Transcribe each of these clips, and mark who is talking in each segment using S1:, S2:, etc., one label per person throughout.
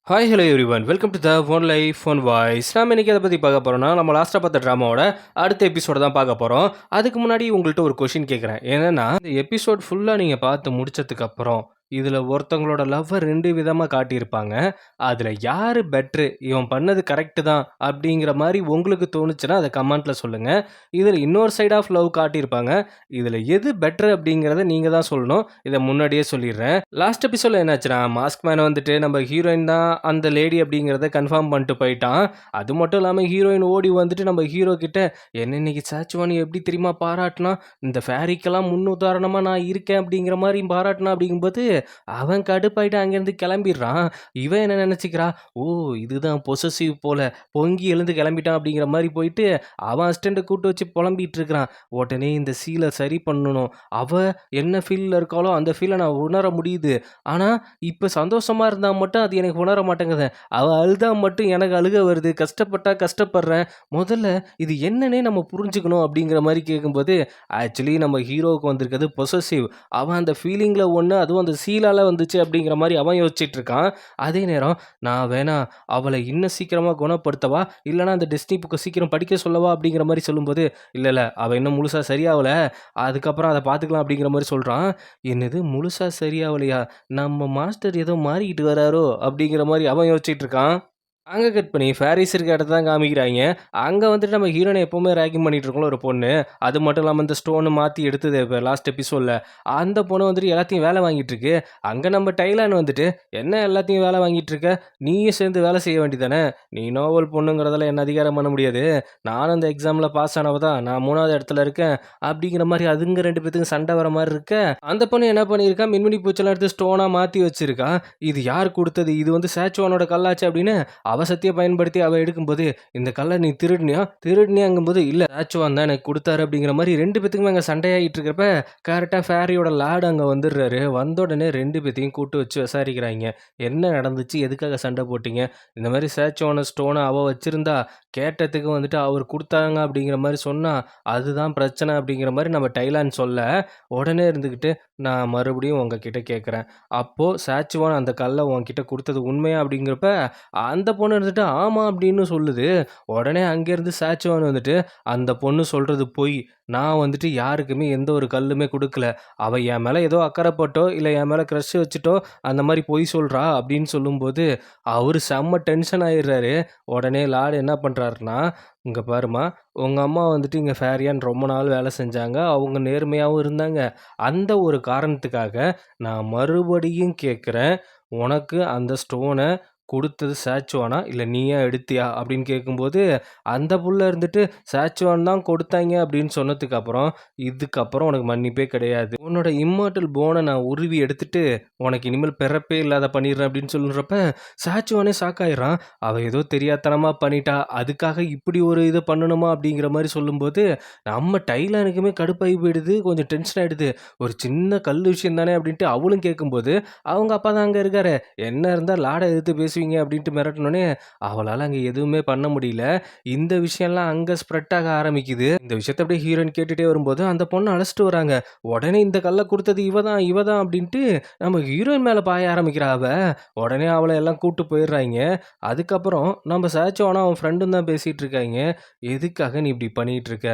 S1: Hi hello everyone welcome to the one life one voice. நம்ம இன்னைக்கு எதை பற்றி பார்க்க போகிறோம்னா, நம்ம லாஸ்ட்டாக பார்த்த ட்ராமாவோட அடுத்த எபிசோட தான் பார்க்க போகிறோம். அதுக்கு முன்னாடி உங்கள்கிட்ட ஒரு கொஷின் கேட்குறேன். என்னன்னா, இந்த எபிசோட் ஃபுல்லாக நீங்கள் பார்த்து முடிச்சதுக்கு அப்புறம் இதில் ஒருத்தவங்களோட லவ்வை ரெண்டு விதமாக காட்டியிருப்பாங்க. அதில் யார் பெட்ரு, இவன் பண்ணது கரெக்டு தான் அப்படிங்கிற மாதிரி உங்களுக்கு தோணுச்சுன்னா அதை கமெண்ட்டில் சொல்லுங்கள். இதில் இன்னொரு சைட் ஆஃப் லவ் காட்டியிருப்பாங்க. இதில் எது பெட்ரு அப்படிங்கிறத நீங்கள் தான் சொல்லணும். இதை முன்னாடியே சொல்லிடுறேன். லாஸ்ட் எபிசோடில் என்னாச்சுன்னா, மாஸ்க் மேன் வந்துட்டு நம்ம ஹீரோயின் தான் அந்த லேடி அப்படிங்கிறத கன்ஃபார்ம் பண்ணிட்டு போயிட்டான். அது மட்டும் இல்லாமல் ஹீரோயின் ஓடி வந்துட்டு நம்ம ஹீரோ கிட்ட, என்ன இன்னைக்கு சாச்சுவானி எப்படி தெரியுமா பாராட்டினா, இந்த ஃபேரிக்கெல்லாம் முன்னுதாரணமாக நான் இருக்கேன் அப்படிங்கிற மாதிரி பாராட்டினா. அப்படிங்கும்போது அவன் கடுப்பாயிட்டு அங்கேருந்து கிளம்பிடுறான். இவன் என்ன நினச்சிக்கிறா, ஓ இதுதான் பொசசிவ் போல, பொங்கி எழுந்து கிளம்பிட்டான் அப்படிங்கிற மாதிரி போயிட்டு அவன் அசிஸ்டண்ட்டை கூட்டு வச்சு புலம்பிட்டு இருக்கிறான். உடனே இந்த சீலை சரி பண்ணணும், அவ என்ன ஃபீலில் இருக்காளோ அந்த ஃபீலை நான் உணர முடியுது. ஆனால் இப்போ சந்தோஷமாக இருந்தால் மட்டும் அது எனக்கு உணர மாட்டேங்குது. அவள் அழுதா மட்டும் எனக்கு அழுக வருது, கஷ்டப்பட்டா கஷ்டப்படுறேன். முதல்ல இது என்னன்னே நம்ம புரிஞ்சுக்கணும் அப்படிங்கிற மாதிரி கேட்கும்போது, ஆக்சுவலி நம்ம ஹீரோவுக்கு வந்திருக்கிறது பொசசிவ். அவன் அந்த ஃபீலிங்கில் ஒன்று, அதுவும் அந்த சீலால் வந்துச்சு அப்படிங்கிற மாதிரி அவன் யோசிச்சுட்டு இருக்கான். அதே நேரம் நான் வேணா அவளை இன்னும் சீக்கிரமாக குணப்படுத்தவா, இல்லைனா அந்த டெஸ்டினி புக்கை சீக்கிரம் படிக்க சொல்லவா அப்படிங்கிற மாதிரி சொல்லும்போது, இல்லை இல்லை அவள் இன்னும் முழுசாக சரியாகலை, அதுக்கப்புறம் அதை பார்த்துக்கலாம் அப்படிங்கிற மாதிரி சொல்கிறான். என்னது முழுசாக சரியாகலையா, நம்ம மாஸ்டர் ஏதோ மாறிக்கிட்டு வராரோ அப்படிங்கிற மாதிரி அவன் யோசிச்சுட்டு இருக்கான். அங்கே கட் பண்ணி ஃபேரிஸ் இருக்க இடத்த தான் காமிக்கிறாங்க. அங்கே வந்துட்டு நம்ம ஹீரோனை எப்போவுமே ரேக்கிங் பண்ணிட்டு இருக்கோம் ஒரு பொண்ணு. அது மட்டும் இல்லாமல் இந்த ஸ்டோனை மாற்றி எடுத்தது இப்போ லாஸ்ட் எபிசோடில் அந்த பொண்ணு வந்துட்டு எல்லாத்தையும் வேலை வாங்கிட்டு இருக்கு. அங்கே நம்ம டைலான் வந்துட்டு, என்ன எல்லாத்தையும் வேலை வாங்கிட்டு இருக்க, நீயும் சேர்ந்து வேலை செய்ய வேண்டியதானே, நீ நோவல் பொண்ணுங்கிறதால என்ன அதிகாரம் பண்ண முடியாது, நானும் அந்த எக்ஸாமில் பாஸ் ஆனவ தான், நான் 3வது இடத்துல இருக்கேன் அப்படிங்கிற மாதிரி அதுங்க ரெண்டு பேத்துக்கும் சண்டை வர மாதிரி இருக்க. அந்த பொண்ணு என்ன பண்ணியிருக்கா, மின்மினி பூச்செல்லாம் எடுத்து ஸ்டோனாக மாற்றி வச்சிருக்கா. இது யார் கொடுத்தது, இது வந்து சேச்சுவானோட கல்லாச்சு அப்படின்னு அவசத்தியை பயன்படுத்தி அவள் எடுக்கும்போது, இந்த கல்லை நீ திருடுனியாங்கும்போது, இல்லை சாச்சுவான் தான் எனக்கு கொடுத்தாரு அப்படிங்கிற மாதிரி ரெண்டு பேத்துக்குமே அங்கே சண்டையாகிட்டு இருக்கிறப்ப கரெக்டாக ஃபேரியோட லார்டு அங்கே வந்துடுறாரு. வந்த உடனே ரெண்டு பேத்தையும் கூட்டு வச்சு விசாரிக்கிறாங்க. என்ன நடந்துச்சு, எதுக்காக சண்டை போட்டீங்க, இந்த மாதிரி சேச்சுவான ஸ்டோனை அவள் வச்சிருந்தா, கேட்டதுக்கு வந்துட்டு அவர் கொடுத்தாங்க அப்படிங்கிற மாதிரி சொன்னால் அதுதான் பிரச்சனை அப்படிங்கிற மாதிரி நம்ம டைலான் சொல்ல, உடனே இருந்துக்கிட்டு நான் மறுபடியும் உங்ககிட்ட கேட்குறேன், அப்போது சாச்சுவான் அந்த கல்லை உங்ககிட்ட கொடுத்தது உண்மையா அப்படிங்கிறப்ப அந்த பொண்ணு இருந்துட்டு ஆமாம் அப்படின்னு சொல்லுது. உடனே அங்கேருந்து சாச்சுவான் வந்துட்டு, அந்த பொண்ணு சொல்கிறது பொய், நான் வந்துட்டு யாருக்குமே எந்த ஒரு கல்லுமே கொடுக்கல, அவள் என் மேலே ஏதோ அக்கறைப்பட்டோ இல்லை என் மேலே க்ரஷ் வச்சுட்டோ அந்த மாதிரி பொய் சொல்கிறா அப்படின்னு சொல்லும்போது அவர் செம்ம டென்ஷன் ஆயிடுறாரு. உடனே லார்டு என்ன பண்ணுறாருன்னா, இங்கே பாருமா, உங்கள் அம்மா வந்துட்டு இங்கே ஃபேரியான்னு ரொம்ப நாள் வேலை செஞ்சாங்க, அவங்க நேர்மையாகவும் இருந்தாங்க, அந்த ஒரு காரணத்துக்காக நான் மறுபடியும் கேட்குறேன், உனக்கு அந்த ஸ்டோனை கொடுத்தது சாச்சுவானா இல்லை நீயா எடுத்தியா அப்படின்னு கேட்கும்போது, அந்த புள்ள இருந்துட்டு சாச்சுவான் தான் கொடுத்தாங்க அப்படின்னு சொன்னதுக்கு அப்புறம், இதுக்கப்புறம் உனக்கு மன்னிப்பே கிடையாது, உன்னோட இம்மார்டல் போனை நான் உருவி எடுத்துட்டு உனக்கு இனிமேல் பிறப்பே இல்லாத பண்ணிடுறேன் அப்படின்னு சொல்லுறப்ப சாச்சுவானே ஷாக்காயிடுறான். அவள் ஏதோ தெரியாதனமாக பண்ணிட்டா, அதுக்காக இப்படி ஒரு இது பண்ணணுமா அப்படிங்கிற மாதிரி சொல்லும்போது நம்ம டைலானுக்குமே கடுப்பாகி போயிடுது, கொஞ்சம் டென்ஷன் ஆகிடுது. ஒரு சின்ன கல் விஷயம் தானே அப்படின்ட்டு அவளும் கேட்கும்போது, அவங்க அப்பா தான் அங்கே இருக்காரு, என்ன இருந்தால் லாடை எதிர்த்து பேசுவீங்க அப்படின்ட்டு மிரட்டினோடனே அவளால் அங்கே எதுவுமே பண்ண முடியல. இந்த விஷயம்லாம் அங்கே ஸ்ப்ரெட் ஆக ஆரம்பிக்குது. இந்த விஷயத்த அப்படியே ஹீரோயின் கேட்டுகிட்டே வரும்போது அந்த பொண்ணை அழைச்சிட்டு வராங்க. உடனே இந்த கல்லை கொடுத்தது இவ தான் அப்படின்ட்டு நம்ம ஹீரோயின் மேலே பாய ஆரம்பிக்கிறா அவ. உடனே அவளை எல்லாம் கூப்பிட்டு போயிடுறாங்க. அதுக்கப்புறம் நம்ம சாச்சோனா அவன் ஃப்ரெண்டும் தான் பேசிகிட்டு இருக்காங்க. எதுக்காக நீ இப்படி பண்ணிகிட்டு இருக்க,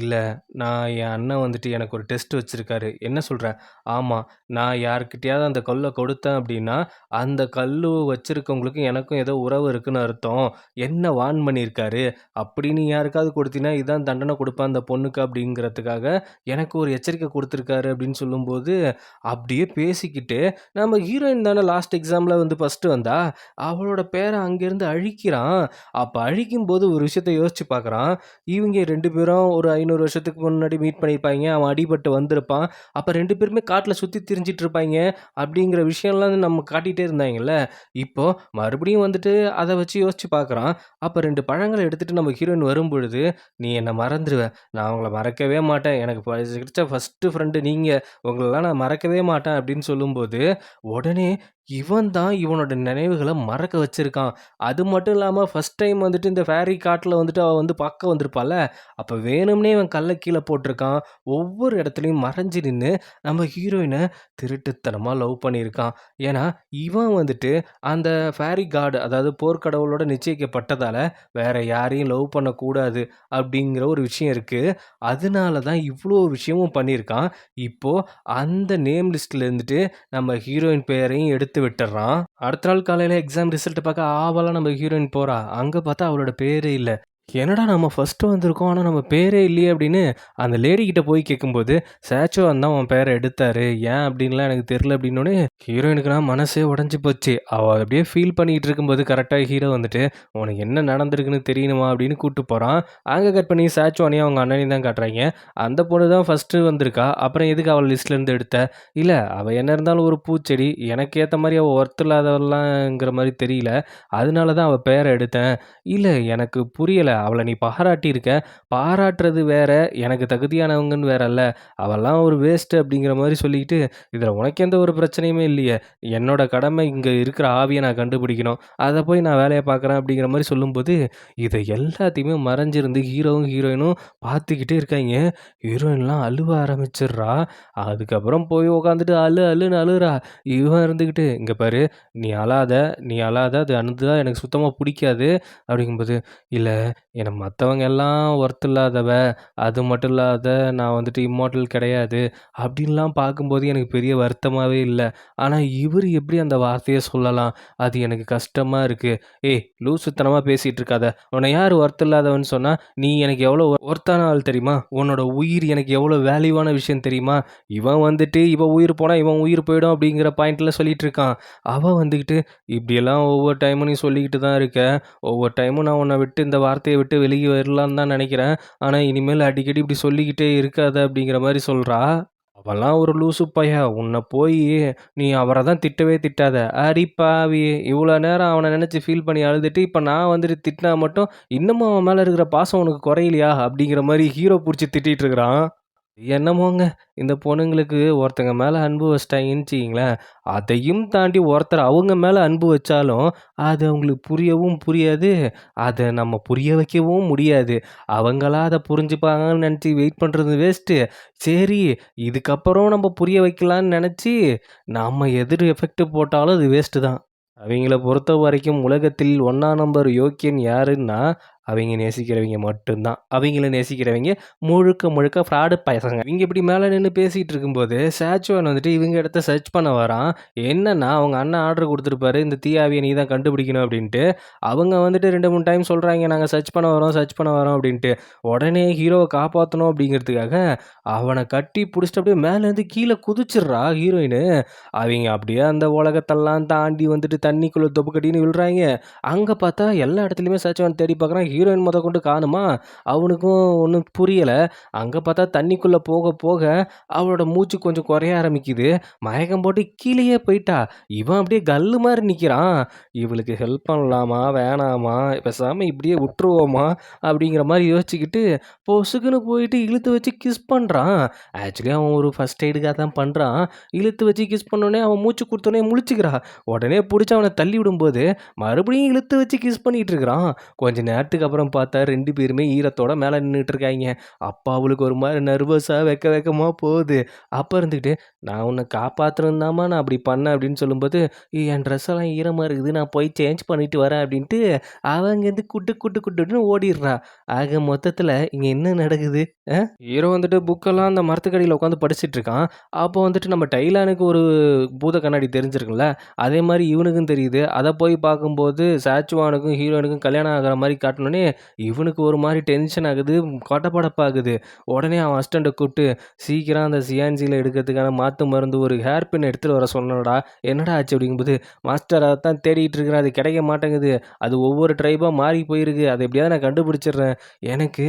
S1: இல்லை நான் என் அண்ணன் வந்துட்டு எனக்கு ஒரு டெஸ்ட் வச்சுருக்காரு, என்ன சொல்கிறேன், ஆமாம் நான் யார்கிட்டயாவது அந்த கல்லை கொடுத்தேன் அப்படின்னா அந்த கல் வச்சுருக்கவங்களுக்கு எனக்கும் ஏதோ உறவு இருக்குன்னு அர்த்தம், என்ன வார்ன் பண்ணியிருக்காரு, அப்படி நீ யாருக்காவது கொடுத்தீங்கன்னா இதான் தண்டனை கொடுப்பேன் அந்த பொண்ணுக்கு அப்படிங்கிறதுக்காக எனக்கு ஒரு எச்சரிக்கை கொடுத்துருக்காரு அப்படின்னு சொல்லும்போது, அப்படியே பேசிக்கிட்டு நம்ம ஹீரோயின் தானே லாஸ்ட் எக்ஸாமில் வந்து ஃபஸ்ட்டு வந்தா, அவளோட பேரை அங்கேருந்து அழிக்கிறான். அப்போ அழிக்கும்போது ஒரு விஷயத்த யோசிச்சு பார்க்குறான். இவங்க ரெண்டு பேரும் ஒரு 500 வருஷத்துக்கு முன்னாடி மீட் பண்ணியிருப்பாங்க, அவன் அடிபட்டு வந்திருப்பான், அப்போ ரெண்டு பேருமே காட்டில் சுற்றி திரிஞ்சிட்டு இருப்பாங்க அப்படிங்கிற விஷயம்லாம் நம்ம காட்டிகிட்டே இருந்தாங்கல்ல. இப்போ மறுபடியும் வந்துட்டு அதை வச்சு யோசிச்சு பார்க்குறான். அப்போ 2 பழங்களை எடுத்துகிட்டு நம்ம ஹீரோயின் வரும்பொழுது, நீ என்னை மறந்துடுவ, நான் உங்களை மறக்கவே மாட்டேன், எனக்கு கிடைச்ச ஃபஸ்ட்டு ஃப்ரெண்டு நீங்கள், உங்களெல்லாம் நான் மறக்கவே மாட்டேன் அப்படின்னு சொல்லும்போது, உடனே இவன் தான் இவனோட நினைவுகள மறக்க வச்சிருக்கான். அது மட்டும் இல்லாம ஃபர்ஸ்ட் டைம் வந்துட்டு இந்த ஃபேரி காட்டுல வந்துட்டு அவ வந்து பார்க்க வந்திருப்பாள்ல, அப்ப வேணும்னே இவன் கல்ல கீழ போட்டிருக்கான். ஒவ்வொரு இடத்துலயும் மறைஞ்சு நின்னு நம்ம ஹீரோயின திருட்டுத்தனமா லவ் பண்ணியிருக்கான். ஏன்னா, இவன் வந்துட்டு அந்த ஃபேரி காட் அதாவது போர்க்கடவுளோட நிச்சயிக்கப்பட்டதால, வேற யாரையும் லவ் பண்ணக்கூடாது அப்படிங்கிற ஒரு விஷயம் இருக்கு. அதனால தான் இவ்ளோ விஷயமும் பண்ணியிருக்கான். இப்போ அந்த நேம் லிஸ்ட்ல இருந்துட்டு நம்ம ஹீரோயின் பேரையும் எடுத்து விட்டுர்றான். அடுத்த நாள் காலையில எக்ஸாம் ரிசல்ட்ட பார்க்க ஆவலா நம்ம ஹீரோயின் போறா. அங்க பார்த்தா அவளோட பேரே இல்ல. என்னடா நம்ம ஃபர்ஸ்ட்டு வந்திருக்கோம். ஆனா நம்ம பேரே இல்லையே அப்படின்னு அந்த லேடி கிட்ட போய் கேட்கும்போது, "சேச்சுவன் தான் உன் பேர எடுத்தாரு. ஏன் அப்படின்லாம் எனக்கு தெரியல" அப்படின்னோனே, ஹீரோயினுக்குனா மனசே உடைஞ்சு போச்சு. அவ அப்படியே ஃபீல் பண்ணிட்டு இருக்கும்போது கரெக்ட்டா ஹீரோ வந்துட்டு, "உனக்கு என்ன நடந்திருக்குன்னு தெரியணுமா?" அப்படின்னு கூட்டு போறான். அங்க கட் பண்ணி சேச்சுவனையும் அவங்க அண்ணனையும் தான் காட்டுறாய்ங்க. அந்த பொண்ணு தான் ஃபர்ஸ்ட்டு வந்திருக்கா. அப்புறம் எதுக்கு அவள லிஸ்ட்லேருந்து எடுத்த? இல்ல அவ என்ன இருந்தாலும் ஒரு பூச்செடி. எனக்கு ஏத்த மாரி அவ ஒர்த் இல்லாதவளாங்கிற மாரி தெரியல. அதனால தான் அவ பேர எடுத்தேன். இல்ல எனக்கு புரியல. அவள நீ பாராட்டியிருக்க. பாராட்டுறது வேற, எனக்கு தகுதியானவங்கன்னு வேறல்ல. அவள்லாம் ஒரு வேஸ்ட்டு அப்படிங்கிற மாரி சொல்லிக்கிட்டு, இதில உனக்கு எந்த ஒரு பிரச்சனையுமே இல்லையே. என்னோட கடமை இங்க இருக்கிற ஆவிய நான் கண்டுபிடிக்கணும். அத போய் நான் வேலைய பார்க்குறேன் அப்படிங்கிற மாரி சொல்லும்போது, இத எல்லாத்தையுமே மறைஞ்சிருந்து ஹீரோவும், ஹீரோயினும் பார்த்துக்கிட்டே இருக்காய்ங்க. ஹீரோயின்லாம் அழுவ ஆரம்பிச்சிடுறா. அதுக்கப்புறம் போய் உட்காந்துட்டு அழு அழுன்னு அழுறா. இவன் இருந்துகிட்டு, "இங்க பாரு நீ அழாத, நீ அழாத. அது அழுதா எனக்கு சுத்தமா புடிக்காது." அப்படிங்கும்போது, "இல்ல என்ன மத்தவங்க எல்லாம் ஒர்த் இல்லாதவ. அது மட்டும் இல்லாத நான் வந்துட்டு இம்மார்ட்டல் கிடையாது." அப்படின்லாம் பார்க்கும்போது எனக்கு பெரிய வருத்தமாவே இல்ல. ஆனா இவரு எப்படி அந்த வார்த்தைய சொல்லலாம்? அது எனக்கு கஷ்டமா இருக்கு. "ஏய் லூசுத்தனமா பேசிட்டு இருக்காத. உன்ன யாரு ஒர்த் இல்லாதவன்னு சொன்னா? நீ எனக்கு எவ்வளோ ஒர்த்தான ஆள் தெரியுமா? உன்னோட உயிர் எனக்கு எவ்வளோ வேல்யூவான விஷயம் தெரியுமா?" இவன் வந்துட்டு இவ உயிர் போனா இவன் உயிர் போயிடும் அப்படிங்கிற பாயிண்ட்ல சொல்லிட்டு இருக்கான். அவ வந்துகிட்டு, "இப்படியெல்லாம் ஒவ்வொரு டைமும் நீ சொல்லிக்கிட்டு தான் இருக்க. ஒவ்வொரு டைமும் நான் உன்ன விட்டு இந்த வார்த்தைய விட்டு வெளிய வரலான்னு தான் நெனைக்கிறேன். ஆனா இனிமேல் அடிக்கடி இப்படி சொல்லிக்கிட்டே இருக்காத" அப்படிங்கிற மாரி சொல்றா. அவன்லாம் ஒரு லூசு பையன். உன்ன போயி நீ அவர தான் திட்டவே திட்டாத. அடி பாவி! இவ்வளோ நேரம் அவன நெனச்சு ஃபீல் பண்ணி அழுதுட்டு, இப்ப நான் வந்துட்டு திட்டினா மட்டும், இன்னமும் அவன் மேல இருக்கிற பாசம் உனக்கு குறையலையா? அப்படிங்கிற மாரி ஹீரோ புடிச்சு திட்டிட்டு இருக்கிறான். என்னமோங்க. இந்த பொண்ணுங்களுக்கு ஒருத்தங்க மேல அன்பு வச்சுட்டாங்கன்னு வச்சுக்கங்களேன், அதையும் தாண்டி ஒருத்தர் அவங்க மேல அன்பு வச்சாலும், அது அவங்களுக்கு புரியவும் புரியாது. அத நம்ம புரிய வைக்கவும் முடியாது. அவங்களா அத புரிஞ்சுப்பாங்கன்னு நெனச்சு வெயிட் பண்றது வேஸ்ட்டு. சரி, இதுக்கப்புறம் நம்ம புரிய வைக்கலான்னு நெனச்சு, நம்ம எதிர் எஃபெக்ட் போட்டாலும் அது வேஸ்ட்டு தான். அவைங்கள பொறுத்தவரைக்கும் உலகத்தில் 1ஆம் நம்பர் யோக்கியன் யாருன்னா, அவைங்க நேசிக்கிறவைங்க மட்டும் தான். அவைங்கள நேசிக்கிறவைங்க முழுக்க முழுக்க ஃப்ராடு பசங்க. இவைங்க இப்படி மேல நின்னு பேசிட்டு இருக்கும்போது, சேச்சுவன் வந்துட்டு இவங்க இடத்த சர்ச் பண்ண வரான். என்னன்னா, அவங்க அண்ணன் ஆர்டர் குடுத்துருப்பாரு, இந்த தீயாவிய நீ தான் கண்டுபிடிக்கணும் அப்படின்ட்டு. அவங்க வந்துட்டு 2, 3 டைம் சொல்றாய்ங்க, நாங்க சர்ச் பண்ண வரோம், சர்ச் பண்ண வரோம் அப்படின்ட்டு. உடனே ஹீரோவ காப்பாத்தணும் அப்படிங்கிறதுக்காக, அவன கட்டி புடிச்சுட்டு அப்படியே மேலேருந்து கீழ குதிச்சிடுறா ஹீரோயினு. அவைங்க அப்படியே அந்த உலகத்தெல்லாம் தாண்டி வந்துட்டு தண்ணிக்குள்ள தொபுக்கடின்னு விழுறாய்ங்க. அங்க பார்த்தா எல்லா இடத்துலயுமே சர்ச் தேடி பார்க்குறான். ஹீரோயின் மொதற்கொண்டு காணுமா, அவனுக்கும் ஒண்ணும் புரியல. அங்க பார்த்தா தண்ணிக்குள்ள போக போக அவளோட மூச்சு கொஞ்சம் குறைய ஆரம்பிக்குது. மயக்கம் போட்டு கீழேயே போயிட்டா. இவன் அப்படியே கல்லு மாரி நிக்கிறான். இவளுக்கு ஹெல்ப் பண்ணலாமா? வேணாமா? பேசாம இப்படியே விட்டுருவோமா? அப்படிங்கிற மாரி யோசிச்சுக்கிட்டு பொசுக்குன்னு போயிட்டு இழுத்து வச்சு கிஸ் பண்றான். ஆக்சுவலி அவன் ஒரு ஃபர்ஸ்ட் எய்டுக்காக தான் பண்றான். இழுத்து வச்சு கிஸ் பண்ணோனே அவன் மூச்சு குடுத்தோனே முழிச்சுக்கிறா. உடனே புடிச்சு அவன தள்ளி விடும்போது, மறுபடியும் இழுத்து வச்சு கிஸ் பண்ணிட்டு இருக்கிறான். கொஞ்ச நேரத்துக்கு அப்புறம் பார்த்தா 2 பேருமே ஈரத்தோட மேல நின்னுட்டு இருக்காய்ங்க. அப்ப அவளுக்கு ஒரு மாரி நர்வஸா வெக்க வெக்கமா போகுது. அப்ப இருந்துகிட்டு, "நான் உன்ன காப்பாத்தணும்னு தாம்மா நான் அப்படி பண்ணேன்" அப்படின்னு சொல்லும்போது, "என் ட்ரெஸ் எல்லாம் ஈரமா இருக்குது. நான் போய் சேஞ்ச் பண்ணிட்டு வரேன்" அப்படின்ட்டு அவ அங்கேருந்து குட்டு குட்டு குட்டுன்னு ஓடிர்றா. ஆக மொத்தத்துல இங்க என்ன நடக்குது? ஹீரோ வந்துட்டு புக்கெல்லாம் அந்த மரத்துக்கடியில உட்காந்து படிச்சுட்டு இருக்கான். அப்போ வந்துட்டு நம்ம டைலானுக்கு ஒரு பூத கண்ணாடி தெரிஞ்சிருக்குல்ல, அதே மாரி இவனுக்கும் தெரியுது. அத போய் பார்க்கும்போது சாச்சுவானுக்கும், ஹீரோயினுக்கும் கல்யாணம் ஆகுற மாரி காட்டுனோனே, இவனுக்கு ஒரு மாரி டென்ஷன் ஆகுது, படபடப்பாகுது. உடனே அவன் அசிஸ்டண்ட்ட கூப்பிட்டு, "சீக்கிரம் அந்த சியான்சில எடுக்கிறதுக்கான மாத்து மருந்து ஒரு ஹேர் பின் எடுத்துட்டு வர சொன்னேன்டா. என்னடா ஆச்சு?" அப்படிங்கும்போது, "மாஸ்டர் அதத்தான் தேடிட்டு இருக்கிறேன். அது கிடைக்க மாட்டேங்குது. அது ஒவ்வொரு ட்ரைபா மாறி போயிருக்கு. அத எப்படியாவது நான் கண்டுபிடிச்சிடுறேன். எனக்கு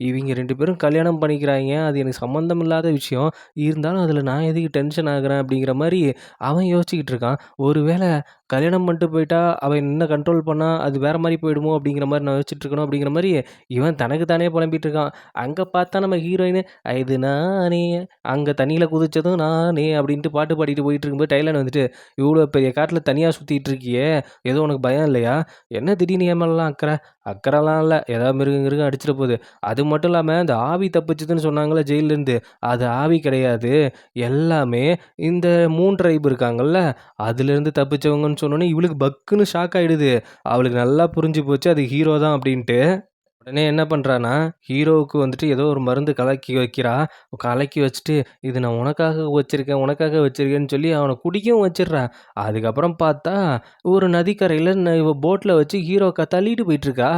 S1: இவிங்க 2 பேரும் கல்யாணம் பண்ணிக்கிறாய்ங்க. அது எனக்கு சம்மந்தம் இல்லாத விஷயம். இருந்தாலும் அதில நான் எதுக்கு டென்ஷன் ஆகுறேன் அப்படிங்கிற மாரி அவன் யோசிச்சுக்கிட்டு இருக்கான். ஒருவேள கல்யாணம் பண்ணிட்டு போயிட்டா, அவ என்ன கண்ட்ரோல் பண்ணா, அது வேற மாரி போயிடுமோ அப்படிங்கிற மாரி நான் யோசிச்சுட்டு இருக்கணும் அப்படிங்கிற மாரி, இவன் தனக்கு தானே புலம்பிட்டு இருக்கான். அங்க பார்த்தா நம்ம ஹீரோயின், "இது நானே, அங்க தண்ணீல குதிச்சதும் நானே" அப்படின்ட்டு பாட்டு பாடிட்டு போயிட்டு இருக்கும்போது, டைலான் வந்துட்டு, "இவ்வளோ பெரிய காட்டுல தனியா சுத்திட்டு இருக்கியே, எதுவும் உனக்கு பயம் இல்லையா? என்ன திடீர்னு என் மேலலாம் அக்கறை?" "அக்கறைலாம் இல்ல. ஏதாவது மிருகம் கிருகம் அடிச்சிட போகுது. அது மட்டும் இல்லாம, இந்த ஆவி தப்பிச்சுதுன்னு சொன்னாங்கல்ல ஜெயில்லேருந்து, அது ஆவி கிடையாது. எல்லாமே இந்த 3 ட்ரைப் இருக்காங்கல்ல, அதுலேருந்து தப்பிச்சவங்கன்னு சொன்னோனே, இவளுக்கு பக்குன்னு ஷாக் ஆயிடுது. அவளுக்கு நல்லா புரிஞ்சு போச்சு அது ஹீரோ தான் அப்படின்ட்டு. உடனே என்ன பண்றான்னா, ஹீரோவுக்கு வந்துட்டு ஏதோ ஒரு மருந்து கலக்கி வைக்கிறா. கலக்கி வச்சுட்டு, "இது நான் உனக்காக வச்சிருக்கேன், உனக்காக வச்சிருக்கேன்னு" சொல்லி அவன குடிக்கவும் வச்சிடுறா. அதுக்கப்புறம் பார்த்தா, ஒரு நதிக்கரையில இவ போட்ல வச்சு ஹீரோவ தள்ளிட்டு போயிட்டுருக்கா.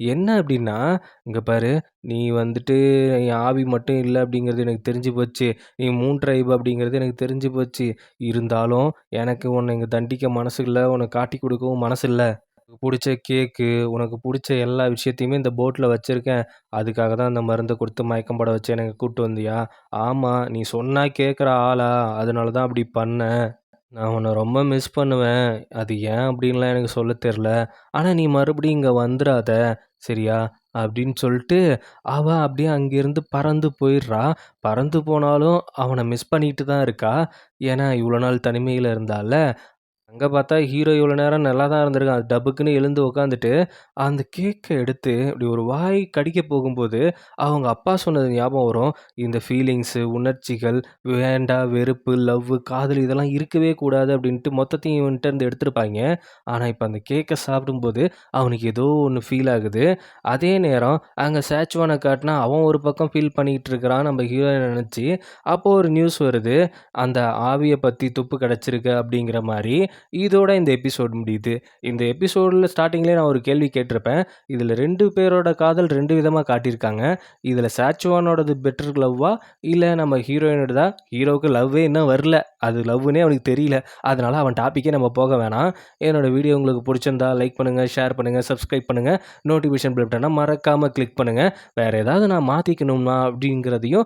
S1: என்ன அப்படின்னா, "இங்க பாரு, நீ வந்துட்டு நீ ஆவி மட்டும் இல்ல அப்படிங்கிறது எனக்கு தெரிஞ்சு போச்சு. நீ மூன் ட்ரைப் அப்படிங்கிறது எனக்கு தெரிஞ்சு போச்சு. இருந்தாலும் எனக்கு உன்ன இங்க தண்டிக்க மனசு இல்ல. உனக்கு காட்டிக் கொடுக்கவும் மனசு இல்ல. உனக்கு புடிச்ச கேக்கு, உனக்கு புடிச்ச எல்லா விஷயத்தையுமே இந்த போட்ல வச்சிருக்கேன். அதுக்காக தான் அந்த மருந்த குடுத்து மயக்கம் போட வச்சு எனக்கு கூட்டு வந்தியா? ஆமா, நீ சொன்னா கேட்குற ஆளா? அதனால தான் அப்படி பண்ணேன். நான் உன்ன ரொம்ப மிஸ் பண்ணுவேன். அது ஏன் அப்படின்லாம் எனக்கு சொல்லத் தெரியல. ஆனா நீ மறுபடியும் இங்க வந்துராத. சரியா?" அப்படின்னு சொல்ட்டு, அவ அப்படியே அங்கேருந்து பறந்து போயிர்றா. பறந்து போனாலும் அவன மிஸ் பண்ணிட்டு தான் இருக்கா. ஏன்னா, இவ்வளோ நாள் தனிமையில இருந்தால்ல. அங்க பார்த்தா ஹீரோ இவ்வளோ நேரம் நல்லா தான் இருந்திருக்கான். அது டபுக்குன்னு எழுந்து உட்காந்துட்டு, அந்த கேக்க எடுத்து இப்டி ஒரு வாய் கடிக்க போகும்போது, அவங்க அப்பா சொன்னது ஞாபகம் வரும். இந்த ஃபீலிங்ஸு, உணர்ச்சிகள், வேண்டா, வெறுப்பு, லவ்வு, காதல் இதெல்லாம் இருக்கவே கூடாது அப்டின்ட்டு மொத்தத்தையும் இவன்ட்ட இருந்து எடுத்திருப்பாய்ங்க. ஆனா, இப்ப அந்த கேக்க சாப்பிடும்போது அவனுக்கு ஏதோ ஒண்ணு ஃபீல் ஆகுது. அதே நேரம் அங்க சேச்சுவான காட்டுனா, அவன் ஒரு பக்கம் ஃபீல் பண்ணிட்டு இருக்கிறான் நம்ம ஹீரோயின நெனச்சு. அப்போ ஒரு நியூஸ் வருது. அந்த ஆவிய பத்தி துப்பு கெடைச்சிருக்கு அப்டிங்கிற மாரி. இதோட இந்த எபிசோட் முடியுது. இந்த எபிசோட்ல ஸ்டார்ட்டிங்லயே நான் ஒரு கேள்வி கேட்டிருப்பேன். இதுல 2 பேரோட காதல் 2 விதமா காட்டியிருக்காங்க. இதுல சாச்சுவானோடது பெட்டர் லவ்வா? இல்ல நம்ம ஹீரோயினோடதா? ஹீரோவுக்கு லவ்வே இன்னும் வரல. அது லவ்வுன்னே அவனுக்கு தெரியல. அதனால அவன் டாபிக்கே நம்ம போக வேணாம். என்னோட வீடியோ உங்களுக்கு புடிச்சிருந்தா லைக் பண்ணுங்க, ஷேர் பண்ணுங்க, சப்ஸ்கிரைப் பண்ணுங்க. நோட்டிஃபிகேஷன் பெல் பட்டன மறக்காம கிளிக் பண்ணுங்க. வேற ஏதாவது நான் மாத்திக்கணுமா அப்படிங்கிறதையும்